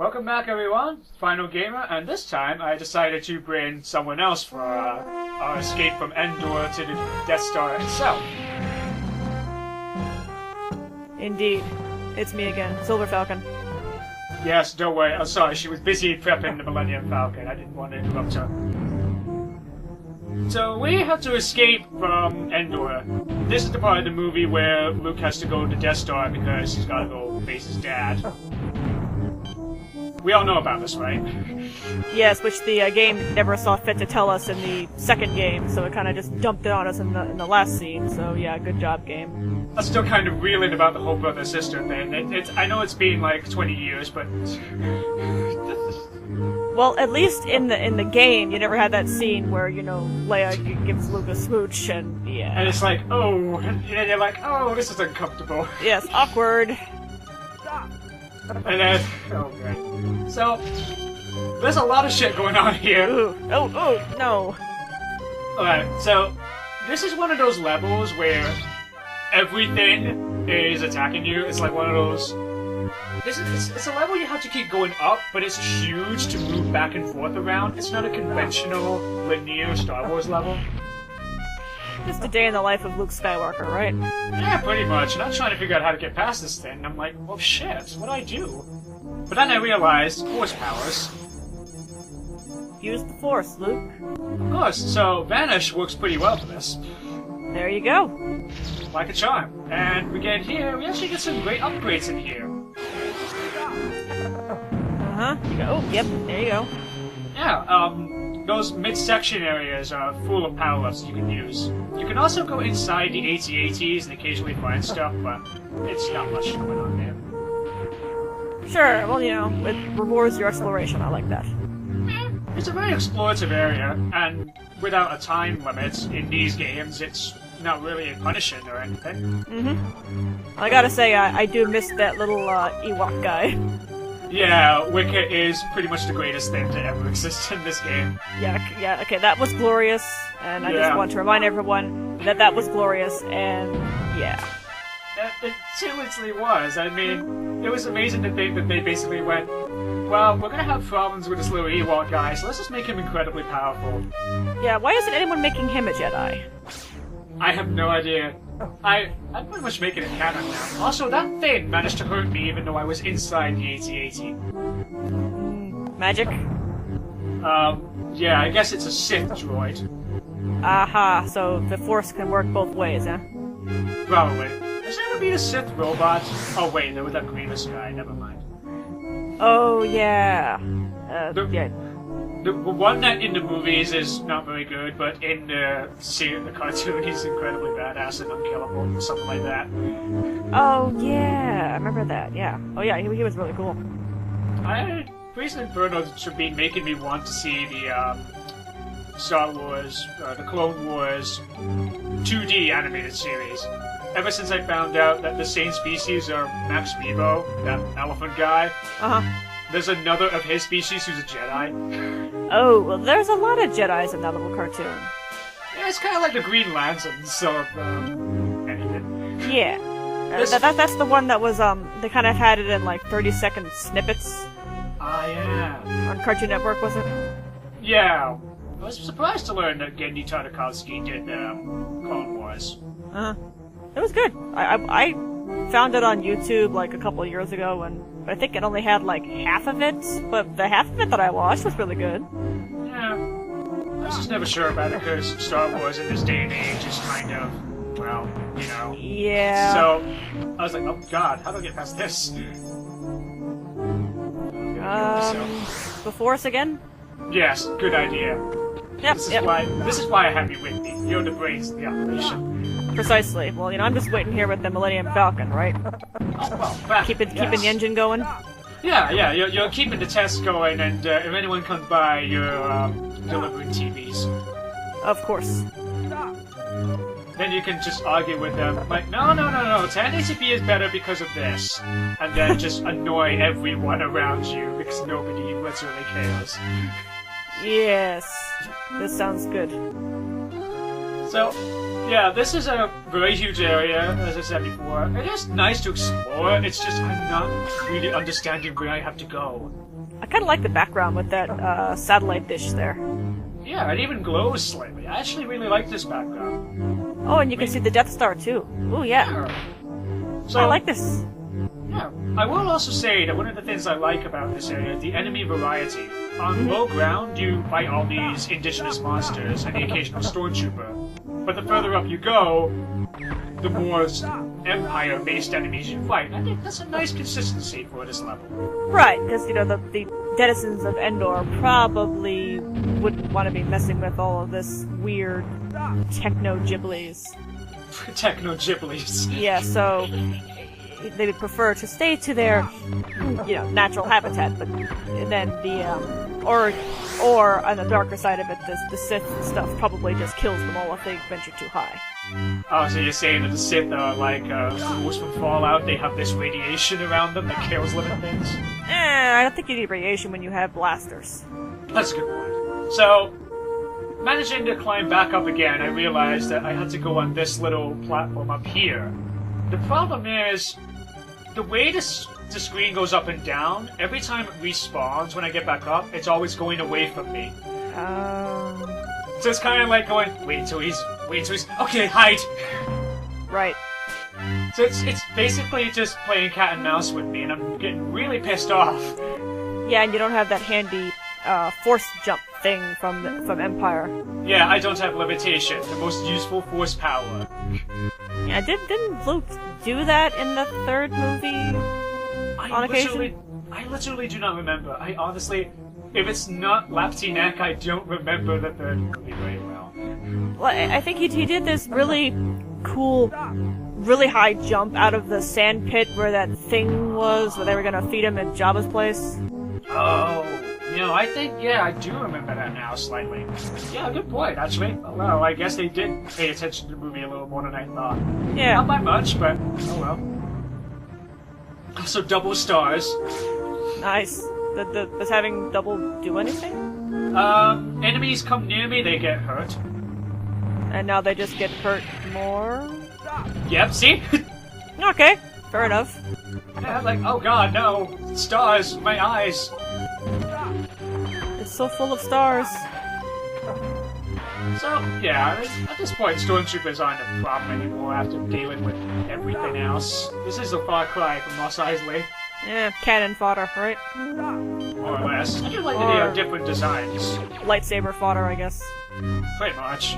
Welcome back, everyone. Final Gamer, and this time I decided to bring someone else for our escape from Endor to the Death Star itself. Indeed. It's me again, Silver Falcon. Yes, don't worry. I'm sorry, she was busy prepping the Millennium Falcon. I didn't want to interrupt her. So we have to escape from Endor. This is the part of the movie where Luke has to go to Death Star because he's got to go face his dad. We all know about this, right? Yes, which the game never saw fit to tell us in the second game, so it kind of just dumped it on us in the last scene. So yeah, good job, game. I'm still kind of reeling about the whole brother-sister thing. I know it's been like 20 years, but... Well, at least in the game, you never had that scene where, you know, Leia gives Luke a smooch, and yeah. And it's like, oh, and you're like, oh, this is uncomfortable. Yes, awkward. And then, oh, great. So, there's a lot of shit going on here. Ooh. Oh, no. Alright, so, this is one of those levels where everything is attacking you. It's like one of those... It's a level you have to keep going up, but it's huge to move back and forth around. It's not a conventional, linear Star Wars level. Just a day in the life of Luke Skywalker, right? Yeah, pretty much. And I'm trying to figure out how to get past this thing, and I'm like, well, shit, what do I do? But then I realized, Force powers. Use the Force, Luke. Of course, so Vanish works pretty well for this. There you go. Like a charm. And we get here, we actually get some great upgrades in here. Uh-huh. Oh, yep, there you go. Yeah, those midsection areas are full of power-ups you can use. You can also go inside the AT-ATs and occasionally find stuff, but it's not much going on there. Sure, well, you know, it rewards your exploration. I like that. It's a very explorative area, and without a time limit in these games, it's not really punishing or anything. Mm-hmm. I gotta say, I do miss that little Ewok guy. Yeah, Wicket is pretty much the greatest thing to ever exist in this game. Yeah, okay, that was glorious, and I just want to remind everyone that that was glorious, and yeah. It seriously was. I mean, it was amazing to think that they basically went, well, we're gonna have problems with this little Ewok guy, so let's just make him incredibly powerful. Yeah, why isn't anyone making him a Jedi? I have no idea. I'm pretty much making it canon now. Also, that thing managed to hurt me even though I was inside the AT-AT. Magic? Yeah, I guess it's a Sith droid. Aha, so the Force can work both ways, huh? Probably. Has there ever been a Sith robot? Oh wait, there was that Grievous guy, never mind. Oh, yeah. Yeah. The one that in the movies is not very good, but in the cartoon he's incredibly badass and unkillable, something like that. Oh, yeah, I remember that, yeah. Oh, yeah, he was really cool. Priest Inferno should be making me want to see the Star Wars, the Clone Wars 2D animated series. Ever since I found out that the same species are Max Rebo, that elephant guy. Uh-huh. There's another of his species who's a Jedi. Oh, well, there's a lot of Jedis in that little cartoon. Yeah, it's kind of like the Green Lantern, so, anything. Yeah. That's the one that was, they kind of had it in, like, 30-second snippets. Ah, yeah. On Cartoon Network, was it? Yeah. I was surprised to learn that Genndy Tartakovsky did, Clone Wars. Uh-huh. It was good. I found it on YouTube, like, a couple of years ago, and I think it only had, like, half of it, but the half of it that I watched was really good. Yeah. I was just never sure about it, because Star Wars in this day and age is kind of, well, you know. Yeah. So, I was like, oh god, how do I get past this? The Force again? Yes, good idea. Yep, This is why I have you with me. You're the brains of the operation. Precisely. Well, you know, I'm just waiting here with the Millennium Falcon, right? Oh, well, keeping the engine going? Yeah, you're keeping the test going, and if anyone comes by, you're delivering TVs. Of course. Then you can just argue with them, like, no, 1080p is better because of this. And then just annoy everyone around you, because nobody literally cares. Yes. This sounds good. So, Yeah, this is a very huge area, as I said before. It is nice to explore, it's just I'm not really understanding where I have to go. I kind of like the background with that satellite dish there. Yeah, it even glows slightly. I actually really like this background. Oh, and you can see the Death Star too. Ooh, yeah. So, I like this. Yeah, I will also say that one of the things I like about this area is the enemy variety. On low ground, you fight all these indigenous monsters and the occasional stormtrooper. But the further up you go, the more Empire-based enemies you fight. I think that's a nice consistency for this level. Right, because, you know, the denizens of Endor probably wouldn't want to be messing with all of this weird techno-giblies. Techno-giblies. Yeah, so they would prefer to stay to their, you know, natural habitat, but then or on the darker side of it, the Sith stuff probably just kills them all if they venture too high. Oh, so you're saying that the Sith are like fools from Fallout? They have this radiation around them that kills living things? I don't think you need radiation when you have blasters. That's a good point. So, managing to climb back up again, I realized that I had to go on this little platform up here. The problem is, the way the screen goes up and down, every time it respawns when I get back up, it's always going away from me. So it's kind of like going, wait until he's, okay, hide! Right. So it's basically just playing cat and mouse with me, and I'm getting really pissed off. Yeah, and you don't have that handy force jump thing from Empire. Yeah, I don't have levitation, the most useful force power. Yeah, didn't Luke do that in the third movie on occasion? I literally do not remember. I honestly, if it's not Lapsy Neck, I don't remember the third movie very well. Well, I think he did this really cool, really high jump out of the sand pit where that thing was, where they were gonna feed him at Jabba's place. Oh, no, I think, yeah, I do remember that now, slightly. Yeah, good point, actually. Well, I guess they did pay attention to the movie a little more than I thought. Yeah. Not by much, but, oh well. So, double stars. Nice. Does having double do anything? Enemies come near me, they get hurt. And now they just get hurt more? Yep, see? Okay, fair enough. Yeah, like, oh god, no. Stars, my eyes. It's so full of stars. So, yeah, at this point, stormtroopers aren't a problem anymore after dealing with everything else. This is a far cry from Mos Eisley. Yeah, cannon fodder, right? More or less. I do like that they have different designs. Lightsaber fodder, I guess. Pretty much.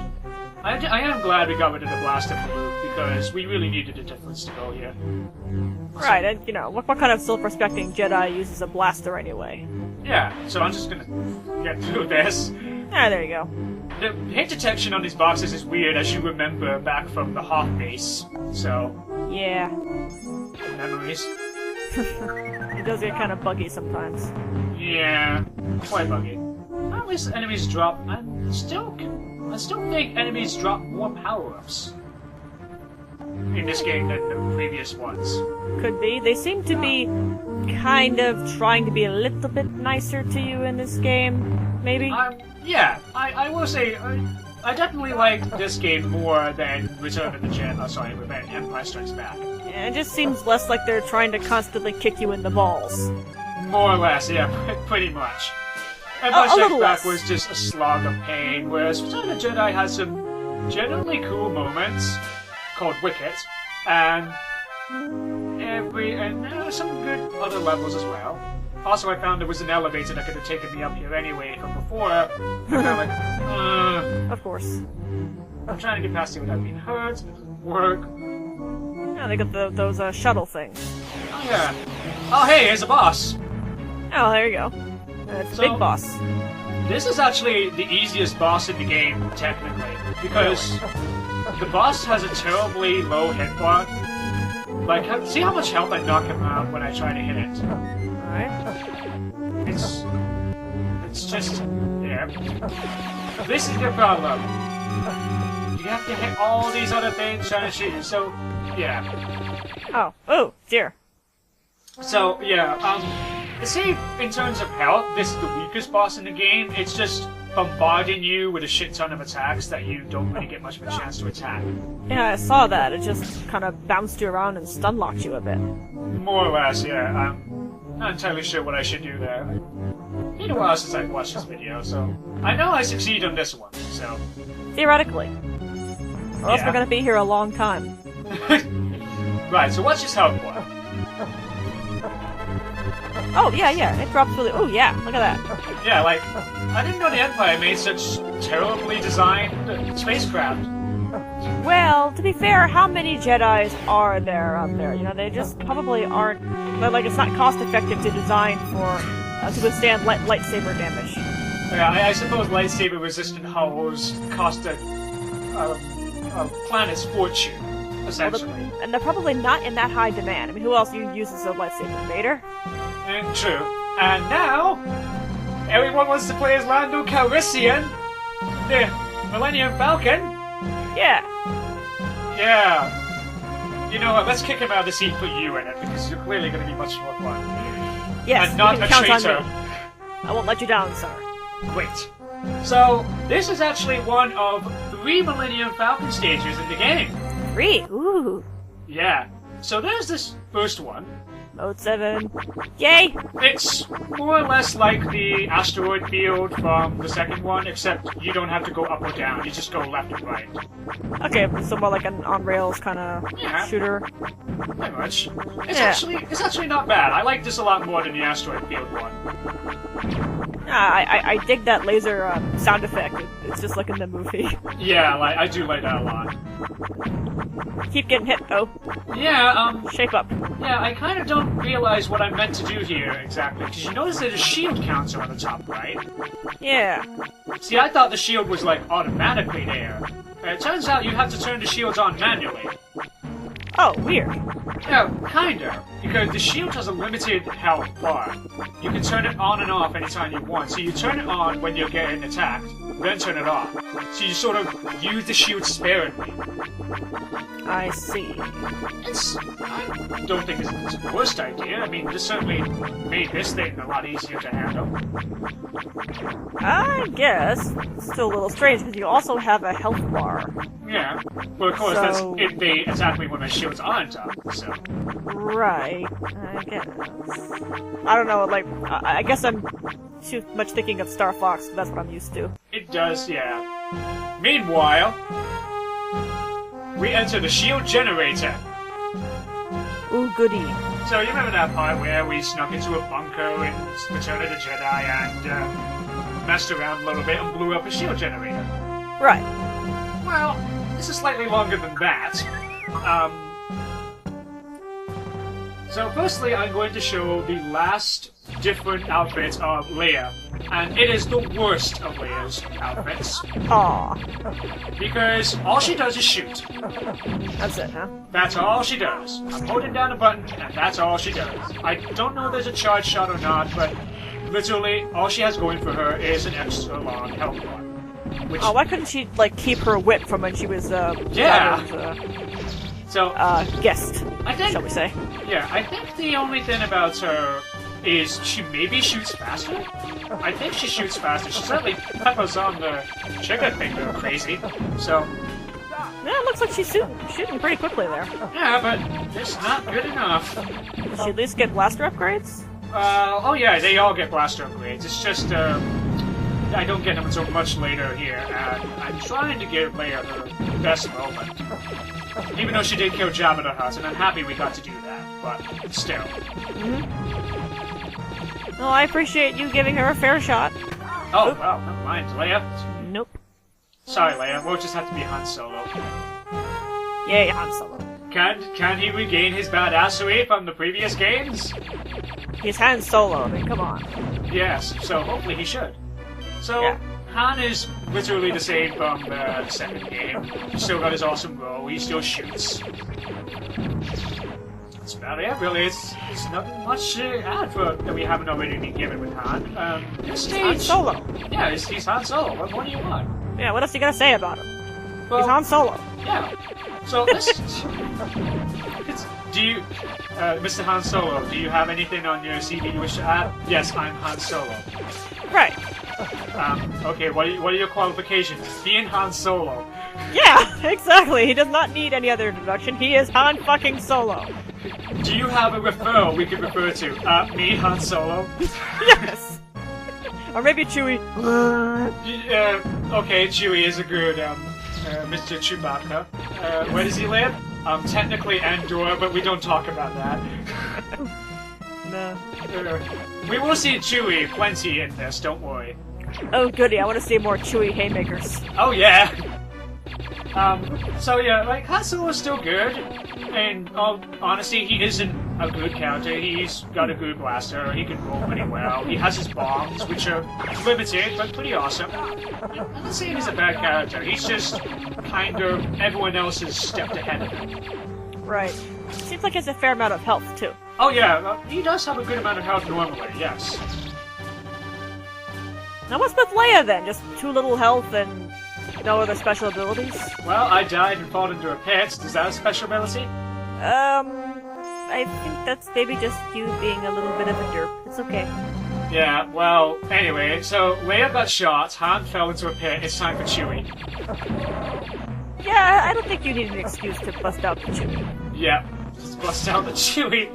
I am glad we got rid of the blaster for Luke, because we really needed a difference to go here. Right, and, you know, what kind of self-respecting Jedi uses a blaster anyway? Yeah, so I'm just gonna get through this. Ah, there you go. The hit detection on these boxes is weird, as you remember back from the Hoth base, so... Yeah. Memories. It does get kind of buggy sometimes. Yeah, quite buggy. At least enemies drop... I still think enemies drop more power-ups in this game than the previous ones. Could be. They seem to be kind of trying to be a little bit nicer to you in this game, maybe? Yeah, I will say, I definitely like this game more than Return of the Jedi, Revenge, Empire Strikes Back. Yeah, it just seems less like they're trying to constantly kick you in the balls. More or less, yeah, pretty much. Empire Strikes Back was just a slog of pain, whereas Return of the Jedi has some generally cool moments, called Wicket, and some good other levels as well. Also, I found there was an elevator that could have taken me up here anyway from before. And I'm like, Of course. I'm trying to get past it without being hurt. It doesn't work. Yeah, they got those shuttle things. Oh, yeah. Oh, hey, here's a boss. Oh, there you go. It's a big boss. This is actually the easiest boss in the game, technically, because the boss has a terribly low hit bar. Like, see how much health I knock him out when I try to hit it? Alright. It's just... yeah. This is the problem. You have to hit all these other things trying to shoot you, so... yeah. Oh, dear. So, yeah, see, in terms of health, this is the weakest boss in the game. It's just bombarding you with a shit ton of attacks that you don't really get much of a chance to attack. Yeah, I saw that. It just kind of bounced you around and stun locked you a bit. More or less, yeah. I'm not entirely sure what I should do there. It's been a while since I've watched this video, so I know I succeed on this one, so... Theoretically. Or else we're gonna be here a long time. Right, so what's his health bar? Oh, yeah, it drops really... Oh, yeah, look at that. Yeah, like, I didn't know the Empire made such terribly designed spacecraft. Well, to be fair, how many Jedis are there out there? You know, they just probably aren't... Like, it's not cost-effective to design for... to withstand lightsaber damage. Yeah, I suppose lightsaber-resistant hulls cost a planet's fortune, essentially. Well, and they're probably not in that high demand. I mean, who else uses a lightsaber? Vader? True. And now, everyone wants to play as Lando Calrissian, the Millennium Falcon. Yeah. Yeah. You know what, let's kick him out of the seat and put you in it, because you're clearly going to be much more fun. Yes, and not you a can count traitor. on me. I won't let you down, sir. Great. So, this is actually one of 3 Millennium Falcon stages in the game. 3? Ooh. Yeah. So there's this first one. Mode 7. Yay! It's more or less like the asteroid field from the second one, except you don't have to go up or down, you just go left and right. Okay, so more like an on-rails kind of shooter. Pretty much. It's actually not bad. I like this a lot more than the asteroid field one. I dig that laser sound effect. It's just like in the movie. Yeah, I do like that a lot. Keep getting hit, though. Yeah, Shape up. Yeah, I kind of don't realize what I'm meant to do here exactly, because you notice there's a shield counter on the top right. Yeah. See, I thought the shield was, like, automatically there. It turns out you have to turn the shields on manually. Oh, weird. Yeah, kinda. Because the shield has a limited health bar. You can turn it on and off anytime you want. So you turn it on when you're getting attacked, then turn it off. So you sort of use the shield sparingly. I see. I don't think it's the worst idea. I mean, this certainly made this thing a lot easier to handle. I guess. It's still a little strange because you also have a health bar. Yeah. Well, of course, that's if they attack me when my shield's aren't up, so... Right. I guess. I don't know, like, I guess I'm too much thinking of Star Fox, that's what I'm used to. It does, yeah. Meanwhile, we enter the shield generator. Ooh, goody. So you remember that part where we snuck into a bunker in Return of the Jedi and messed around a little bit and blew up a shield generator? Right. Well, this is slightly longer than that. So firstly, I'm going to show the last different outfit of Leia. And it is the worst of Leia's outfits. Aww. Because all she does is shoot. That's it, huh? That's all she does. I'm holding down a button, and that's all she does. I don't know if there's a charge shot or not, but literally, all she has going for her is an extra long health bar. Which, why couldn't she, like, keep her whip from when she was, guest, I think, shall we say. Yeah, I think the only thing about her is she maybe shoots faster? I think she shoots faster. She certainly peppers on the trigger finger crazy, so... Yeah, it looks like she's shooting pretty quickly there. Yeah, but it's not good enough. Did she at least get blaster upgrades? Oh yeah, they all get blaster upgrades. It's just, I don't get them until much later here, and I'm trying to give Leia her best moment. Even though she did kill Jabba the Hutt, and I'm happy we got to do that, but still. Mm-hmm. Well, I appreciate you giving her a fair shot. Oh, oop. Well, never mind, Leia. Nope. Sorry, Leia, we'll just have to be Han Solo. Yay, Han Solo. Can he regain his badassery from the previous games? He's Han Solo, I mean, come on. Yes, so hopefully he should. So, yeah. Han is literally the same from the second game. He's still got his awesome bow, he still shoots. That's about it, really. It's nothing much to add that we haven't already been given with Han. This stage... Han Solo. Yeah, he's Han Solo. What more do you want? Yeah, what else you gotta say about him? Well, he's Han Solo. Yeah. So, Mr. Han Solo, do you have anything on your CV you wish to add? Yes, I'm Han Solo. Right. Okay, what are your qualifications? Being Han Solo. Yeah, exactly. He does not need any other introduction. He is Han fucking Solo. Do you have a referral we can refer to? Me, Han Solo? Yes. Or maybe Chewie. Okay, Chewie is a good, Mr. Chewbacca. Where does he live? Technically Endor, but we don't talk about that. No. We will see Chewie plenty in this, don't worry. Oh goody, I want to see more Chewie haymakers. Oh yeah! So yeah, like, Han Solo's still good. And, honestly, he isn't a good character. He's got a good blaster, he can roll pretty well. He has his bombs, which are limited, but pretty awesome. I'm not saying he's a bad character, he's just kind of everyone else's stepped ahead of him. Right. Seems like he has a fair amount of health, too. Oh yeah, he does have a good amount of health normally, yes. Now what's with Leia, then? Just too little health and no other special abilities? Well, I died and fall into a pit. Is that a special ability? I think that's maybe just you being a little bit of a derp. It's okay. Yeah, well, anyway, so Leia got shot, Han fell into a pit, it's time for Chewie. Yeah, I don't think you need an excuse to bust out the Chewie. Yeah, just bust out the Chewie.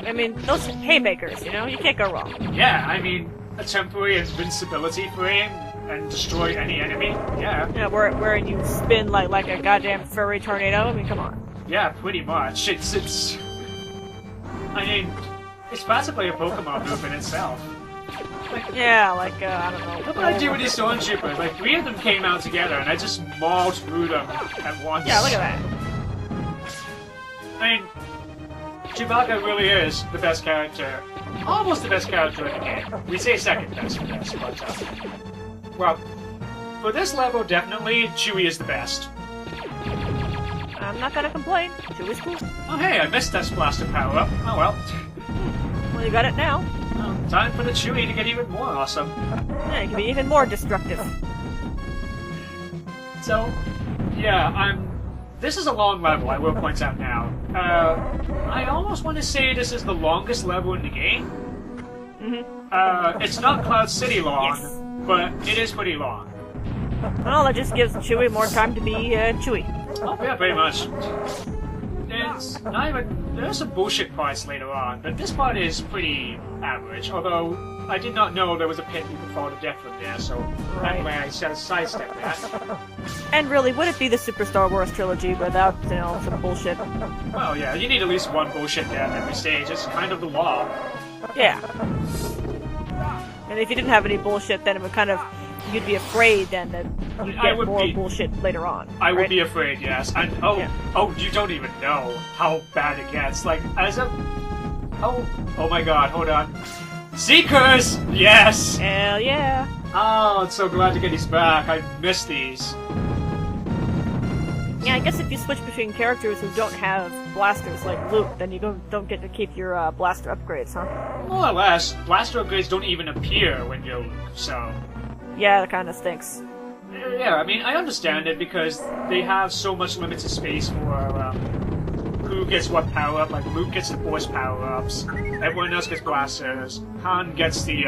I mean, those haymakers, you know? You can't go wrong. Yeah, I mean, a temporary invincibility for him and destroy any enemy. Yeah. Yeah, where you spin like a goddamn furry tornado. I mean, come on. Yeah, pretty much. It's. I mean, it's basically a Pokemon move in itself. Like, yeah, like I don't know. Look what I do with these stormtroopers. Like 3 of them came out together, and I just mauled through them at once. Yeah, look at that. I mean, Chewbacca really is the best character. Almost the best character in the game. We say second best for this, but well, for this level, definitely Chewie is the best. I'm not gonna complain. Chewie's cool. Oh hey, I missed that blaster power up. Oh well. Well, you got it now. Well, time for the Chewie to get even more awesome. Yeah, it can be even more destructive. So, yeah, this is a long level, I will point out now. I almost want to say this is the longest level in the game. Mm-hmm. It's not Cloud City long, Yes. but it is pretty long. Well, that just gives Chewie more time to be Chewie. Oh, yeah, pretty much. It's not even... There's some bullshit parts later on, but this part is pretty average, although I did not know there was a pit you could fall to death from there, so Right. I'm glad I sidestepped that. And really, would it be the Super Star Wars trilogy without, you know, some bullshit? Well, yeah, you need at least one bullshit death every stage. It's kind of the law. Yeah. And if you didn't have any bullshit, then it would kind of... You'd be afraid then that you'd get more bullshit later on. I right? would be afraid, yes. And you don't even know how bad it gets. Like, as a... Oh my god, hold on. Seekers! Yes! Hell yeah. Oh, I'm so glad to get these back. I missed these. Yeah, I guess if you switch between characters who don't have blasters like Luke, then you don't get to keep your blaster upgrades, huh? More or less, blaster upgrades don't even appear when you're Luke, so... Yeah, that kind of stinks. Yeah, I mean, I understand it because they have so much limited space for who gets what power-up. Like, Luke gets the Force power-ups, everyone else gets blasters, Han gets the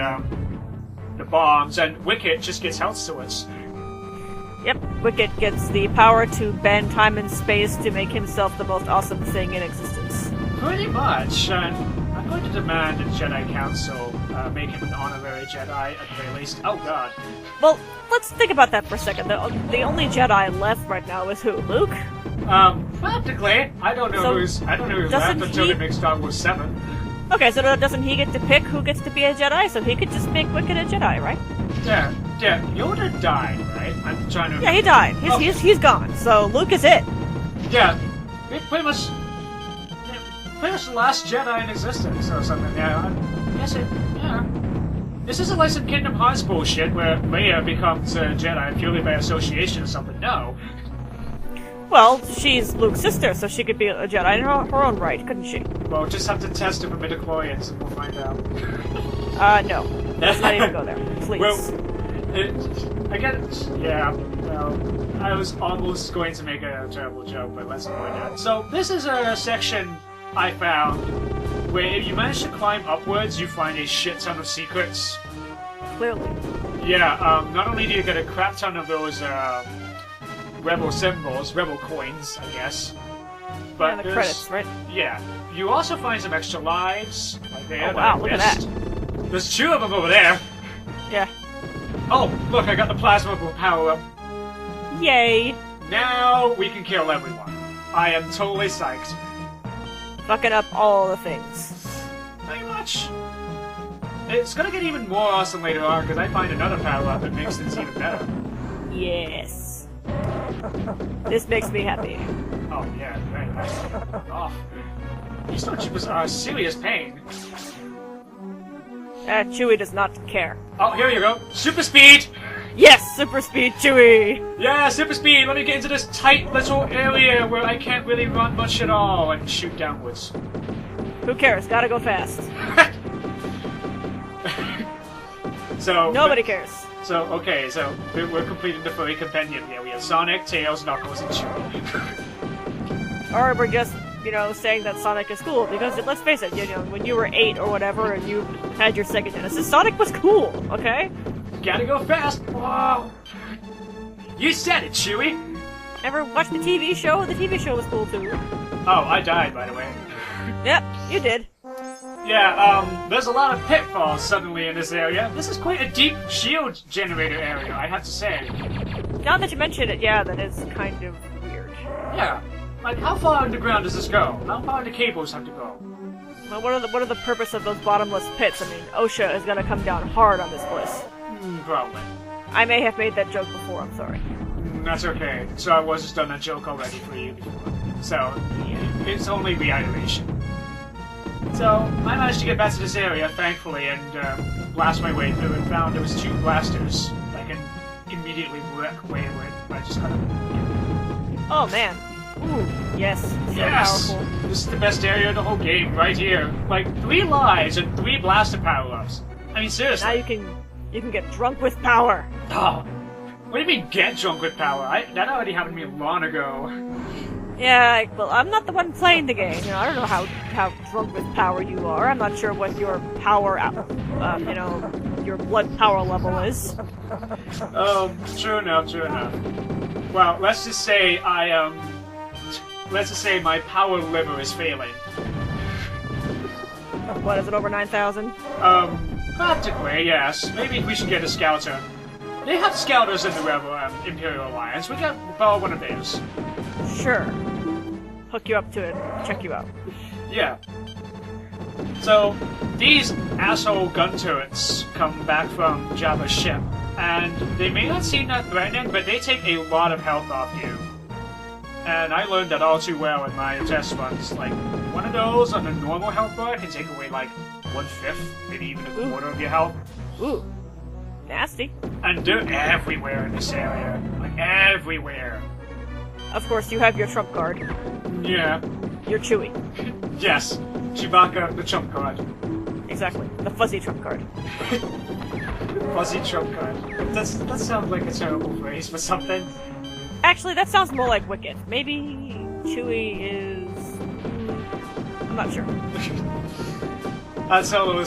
bombs, and Wicket just gets health swords. Yep, Wicket gets the power to bend time and space to make himself the most awesome thing in existence. Pretty much, and I'm going to demand the Jedi Council make him an honorary Jedi at the very least. Oh god. Well, let's think about that for a second. The only Jedi left right now is who? Luke? Practically. I don't know who's left until they make Star Wars 7. Okay, so doesn't he get to pick who gets to be a Jedi? So he could just make Wicket a Jedi, right? Yeah, Yoda died, right? I'm trying to... Yeah, he died. He's gone. So Luke is it. Yeah, pretty much the last Jedi in existence or something. Yeah, yeah. This isn't like some Kingdom Hearts bullshit where Leia becomes a Jedi purely by association or something. No. Well, she's Luke's sister, so she could be a Jedi in her own right, couldn't she? Well, we'll just have to test it with midichlorians and we'll find out. No. Let's not even go there. Please. Well, I get it. Yeah, well, I was almost going to make a terrible joke, but let's avoid that. So, this is a section I found where if you manage to climb upwards, you find a shit ton of secrets. clearly. Yeah, not only do you get a crap ton of those rebel symbols, rebel coins, I guess, but And the credits, right? Yeah, you also find some extra lives, like there. Oh, wow, look at that. There's 2 of them over there. Yeah. Oh, look, I got the plasma power up. Yay! Now we can kill everyone. I am totally psyched. Fucking up all the things. Pretty much. It's gonna get even more awesome later on because I find another power up that makes things even better. Yes. This makes me happy. Oh yeah, very nice. Oh, these stormtroopers are a serious pain. Chewie does not care. Oh, here you go. Super speed! Yes! Super speed Chewie! Yeah, super speed! Let me get into this tight little area where I can't really run much at all and shoot downwards. Who cares? Gotta go fast. So Nobody cares. So, okay, so we're completing the furry compendium here. We have Sonic, Tails, Knuckles, and Chewie. Or we're just, saying that Sonic is cool, because let's face it, when you were 8 or whatever and you had your Sega Genesis, Sonic was cool, okay? Gotta go fast! Whoa! You said it, Chewie! Ever watched the TV show? The TV show was cool too. Oh, I died, by the way. Yep, you did. Yeah, there's a lot of pitfalls suddenly in this area. This is quite a deep shield generator area, I have to say. Now that you mention it, yeah, that is kind of weird. Yeah. Like, how far underground does this go? How far do cables have to go? Well, what are the purpose of those bottomless pits? I mean, OSHA is gonna come down hard on this place. Probably. I may have made that joke before, I'm sorry. That's okay. Star Wars has done that joke already for you before. So, it's only reiteration. So, I managed to get back to this area, thankfully, and blast my way through and found there was 2 blasters that I can immediately wreck way with. I just kind of... Oh, man. Ooh, yes. So yes! powerful. This is the best area of the whole game, right here. Like, 3 lives and 3 blaster power-ups. I mean, seriously. Now you can get drunk with power. Oh. What do you mean, get drunk with power? That already happened to me long ago. Yeah, well, I'm not the one playing the game. I don't know how drunk with power you are. I'm not sure what your power, your blood power level is. True enough. Well, let's just say my power liver is failing. What, is it over 9,000? Practically, yes. Maybe we should get a scouter. They have scouters in the Rebel Imperial Alliance. We can borrow one of theirs. Sure. Hook you up to it. Check you out. Yeah. So, these asshole gun turrets come back from Jabba's ship, and they may not seem that threatening, but they take a lot of health off you. And I learned that all too well in my test runs. Like, one of those on a normal health bar can take away, like, 1/5, maybe even a quarter of your health. Ooh. Nasty. And they're everywhere in this area. Like, everywhere. Of course, you have your trump card. Yeah. You're Chewie. Yes. Chewbacca, the trump card. Exactly. The fuzzy trump card. Fuzzy trump card. That sounds like a terrible phrase for something. Actually, that sounds more like Wicket. Maybe Chewie is... I'm not sure. So,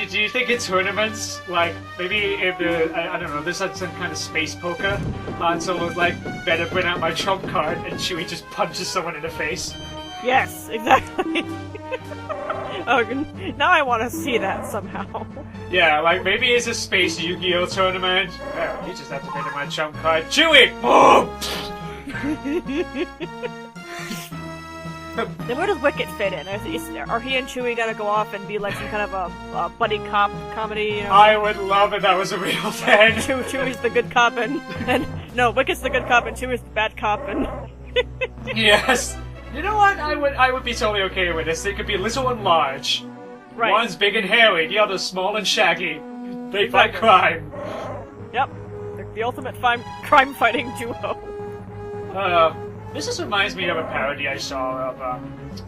do you think in tournaments, like, maybe if I don't know, there's like some kind of space poker, Han Solo's like, better bring out my trump card, and Chewie just punches someone in the face? Yes, exactly. Oh, now I want to see that somehow. Yeah, like, maybe it's a space Yu-Gi-Oh! Tournament. Oh, you just activated my trump card. Chewie! Oh! Then where does Wicket fit in? Are he and Chewie gonna go off and be like some kind of a buddy cop comedy? I would love if that was a real thing. Chewie's the good cop and no, Wicket's the good cop and Chewie's the bad cop and... Yes! You know what? I would be totally okay with this. They could be little and large. Right. One's big and hairy, the other's small and shaggy. They fight crime. Yep. They're the ultimate crime-fighting duo. This just reminds me of a parody I saw of,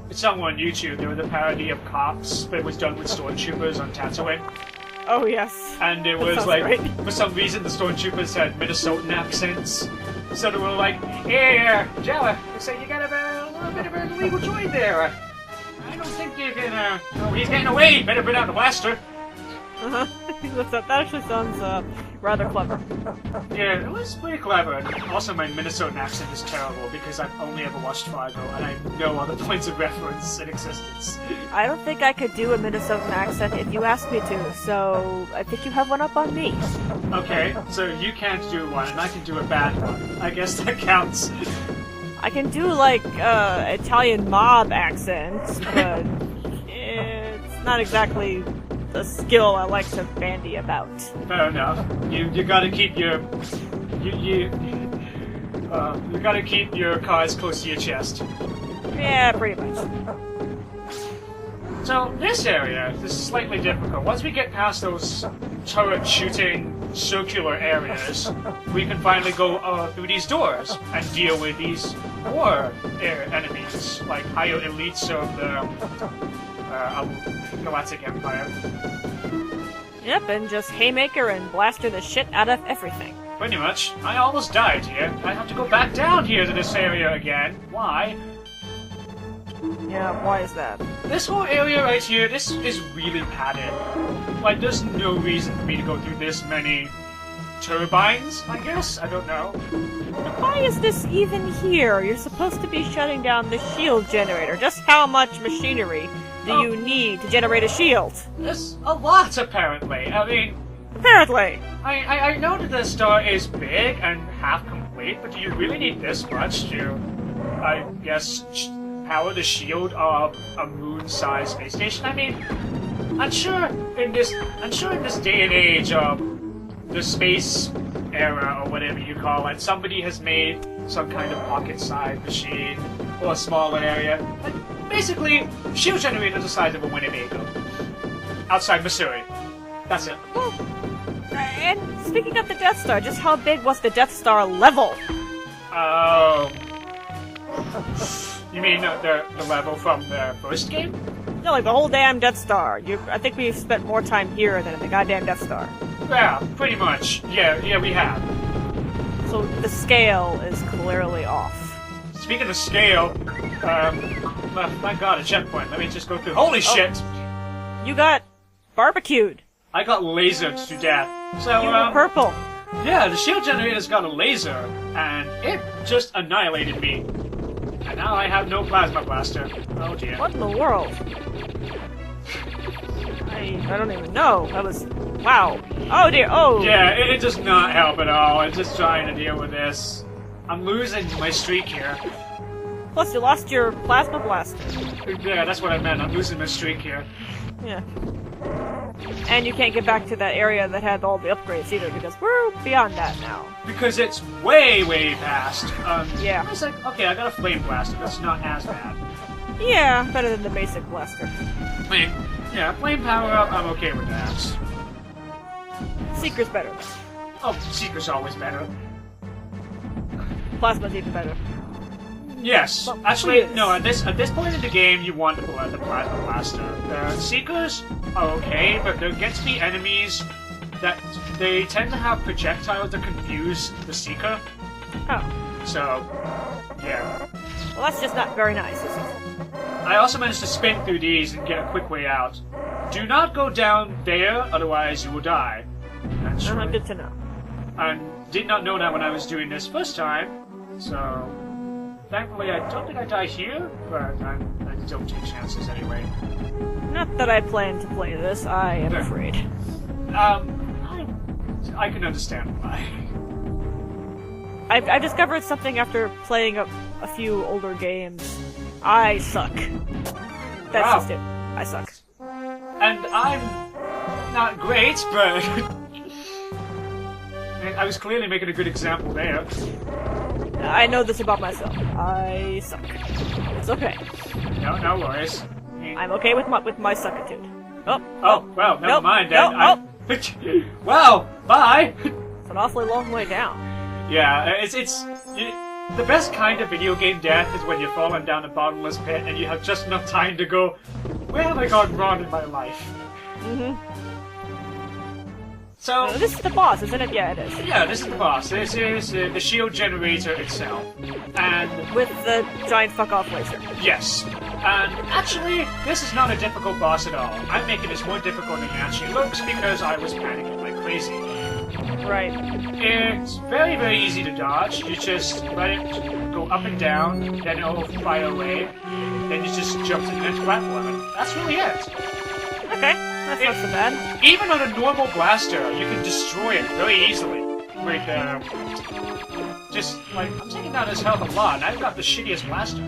it's somewhere on YouTube. There was a parody of Cops, but it was done with stormtroopers on Tatooine. Oh, yes. And it was like, great. For some reason, the stormtroopers had Minnesotan accents. So they were like, "Hey, Jella, looks like you got a little bit of an illegal joint there. I don't think you can, oh, he's getting away. Better bring out the blaster." Uh-huh. That actually sounds, rather clever. Yeah, it was pretty clever. And also, my Minnesotan accent is terrible because I've only ever watched Fargo and I have no other points of reference in existence. I don't think I could do a Minnesotan accent if you asked me to, so I think you have one up on me. Okay, so you can't do one and I can do a bad one. I guess that counts. I can do, like, Italian mob accent, but it's not exactly the skill I like to bandy about. Fair enough. You gotta keep your you gotta keep your cards close to your chest. Yeah, pretty much. So this area is slightly difficult. Once we get past those turret shooting circular areas, we can finally go through these doors and deal with these war enemies, like higher elites of the Galactic Empire. Yep, and just haymaker and blaster the shit out of everything. Pretty much. I almost died here. I have to go back down here to this area again. Why? Yeah, why is that? This whole area right here, this is really padded. Like, there's no reason for me to go through this many turbines, I guess? I don't know. Why is this even here? You're supposed to be shutting down the shield generator. Just how much machinery do you need to generate a shield? There's a lot, apparently. I mean... Apparently! I know that the star is big and half complete, but do you really need this much to, I guess, power the shield of a moon-sized space station? I mean, I'm sure in this day and age of the space era, or whatever you call it, somebody has made some kind of pocket-sized machine, or a smaller area. And basically, shield generator the size of a Winnebago. Outside Missouri. That's it. Well, and speaking of the Death Star, just how big was the Death Star level? Oh... You mean the level from the first game? No, like the whole damn Death Star. I think we've spent more time here than in the goddamn Death Star. Yeah, pretty much. Yeah, we have. So the scale is clearly off. Speaking of scale, my god, a checkpoint. Let me just go through. Holy shit! You got barbecued. I got lasered to death. So, You were purple. yeah, the shield generator's got a laser, and it just annihilated me. And now I have no plasma blaster. Oh dear. What in the world? I don't even know. That was... Wow. Oh dear, oh! Yeah, it does not help at all. I'm just trying to deal with this. I'm losing my streak here. Plus you lost your plasma blaster. Yeah, that's what I meant. I'm losing my streak here. Yeah. And you can't get back to that area that had all the upgrades either, because we're beyond that now. Because it's way, way past. Yeah. I was like, okay, I got a flame blaster. That's not as bad. Yeah, better than the basic blaster. I mean, yeah, flame power up, I'm okay with that. Seeker's better. Oh, Seeker's always better. Plasma's even better. Yes. Well, Actually, please. no, at this point in the game, you want the plasma blaster. The Seekers are okay, but there gets to be enemies that they tend to have projectiles that confuse the Seeker. Oh. So, yeah. Well, that's just not very nice, is it? I also managed to spin through these and get a quick way out. Do not go down there, otherwise you will die. That's right. Good to know. I did not know that when I was doing this first time, so... Thankfully, I don't think I die here, but I don't take chances anyway. Not that I plan to play this, I am Fair. afraid. I can understand why. I discovered something after playing a few older games. I suck. That's Wow. just it. I suck. And I'm not great, but... I was clearly making a good example there. I know this about myself. I suck. It's okay. No worries. I'm okay with my suckitude. Oh, well, never Nope, mind then. nope, Well, bye! It's an awfully long way down. Yeah, the best kind of video game death is when you're falling down a bottomless pit and you have just enough time to go, where have I gone wrong in my life? Mm-hmm. So, This is the boss, isn't it? Yeah, it is. yeah, this is the boss. This is the shield generator itself. And, With the giant fuck-off laser. yes, And actually, this is not a difficult boss at all. I'm making this more difficult than it actually looks because I was panicking like crazy. Right. It's very, very easy to dodge. You just let it go up and down, then it'll fire away, then you just jump to the next platform, and that's really it. Okay, that's not so bad. Even on a normal blaster, you can destroy it really easily. With, just, like, I'm taking down his health a lot, and I've got the shittiest blaster.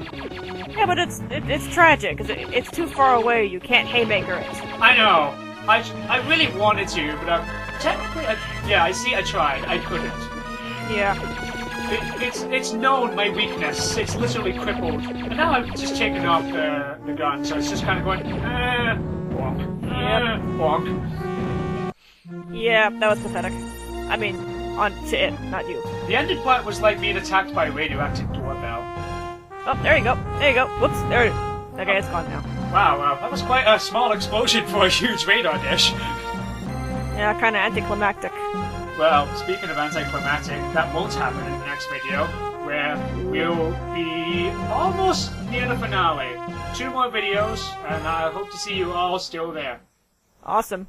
Yeah, but it's tragic, because it's too far away, you can't haymaker it. I know. I really wanted to, but technically, I tried. I couldn't. Yeah. It's known my weakness. It's literally crippled. And now I've just taken off the gun, so it's just kind of going, bonk, bonk. Yeah, that was pathetic. I mean, on to it, not you. The ending part was like being attacked by a radioactive doorbell. Oh, there you go. There you go. Whoops, there it is. Okay, it's gone now. Wow, that was quite a small explosion for a huge radar dish. Yeah, kind of anticlimactic. Well, speaking of anticlimactic, that won't happen in the next video, where we'll be almost near the finale. 2 more videos, and I hope to see you all still there. Awesome.